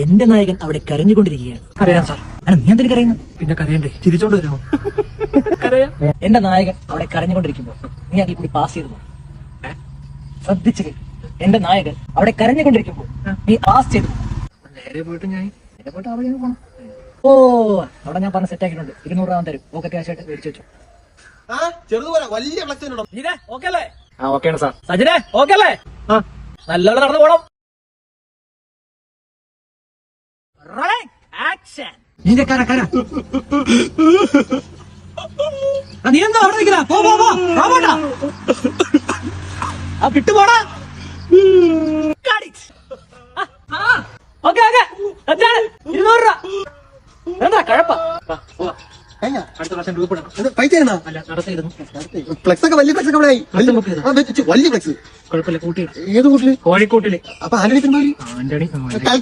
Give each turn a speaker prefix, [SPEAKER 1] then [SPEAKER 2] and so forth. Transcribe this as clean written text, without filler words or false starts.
[SPEAKER 1] എന്റെ നായകൻ അവിടെ കരഞ്ഞുകൊണ്ടിരിക്കുകയാണ്.
[SPEAKER 2] അറിയാം സാർ.
[SPEAKER 1] അല്ല, നീ എന്തിനു കരയുന്നു?
[SPEAKER 2] പിന്നെ കരയണ്ടേ? ചിരിച്ചോണ്ട് വരുമോ? കരയാ.
[SPEAKER 1] എന്റെ നായകൻ അവിടെ കരഞ്ഞുകൊണ്ടിരിക്കുമ്പോ നീ അതിൽ കൂടി പാസ് ചെയ്തു. ശ്രദ്ധിച്ചു കേട്ടു. എന്റെ നായകൻ അവിടെ കരഞ്ഞുകൊണ്ടിരിക്കുമ്പോ നീ പാസ് ചെയ്തു.
[SPEAKER 2] നേരെ പോയിട്ട് ഞാൻ
[SPEAKER 1] പോയിട്ട് അവിടെ പോണം. ഓ, അവിടെ ഞാൻ പറഞ്ഞ സെറ്റ് ആക്കിയിട്ടുണ്ട്. 200 രൂപ തരും. ഓക്കെ, ക്യാഷ് ആയിട്ട് മേടിച്ചു വെച്ചു.
[SPEAKER 3] ചെറുതുപോലെ വലിയ ഫ്ലക്സിനുണ്ടോ?
[SPEAKER 1] ഓക്കെ അല്ലേ?
[SPEAKER 2] ആ ഓക്കെയാണ് സാർ.
[SPEAKER 1] സജിനെ ഓക്കെ അല്ലേ?
[SPEAKER 2] ആ
[SPEAKER 1] നല്ലോണം നടന്നു പോണം. ആക്ഷൻ.
[SPEAKER 2] നിന്റെ കര കര. നീ എന്താ അവിടെ നിൽക്കണ? പോ പോ പോ പോടാ.
[SPEAKER 1] ആ വിട്ടുപോടാ. ഓക്കെ ഓക്കെ, 200 രൂപ. എന്താ കഴപ്പ?
[SPEAKER 2] അടുത്ത പ്രാവശ്യം ഗ്രൂപ്പ് ഇടണം.
[SPEAKER 3] പൈസ ചെയ്യണോ?
[SPEAKER 2] അല്ല നടത്തിയിരുന്നു.
[SPEAKER 3] ഫ്ലെക്സ് ഒക്കെ വലിയ ഫ്ലെക്സ് ഒക്കെ ഇവിടെ വലിയ ഫ്ലെക്സ്.
[SPEAKER 2] കുഴപ്പമില്ല, കൂട്ടി.
[SPEAKER 3] ഏത് കൂട്ടില്?
[SPEAKER 2] കോഴിക്കോട്ടില്
[SPEAKER 3] അപ്പൊ ആന്റണി പെരുമാറി
[SPEAKER 2] ആന്റണി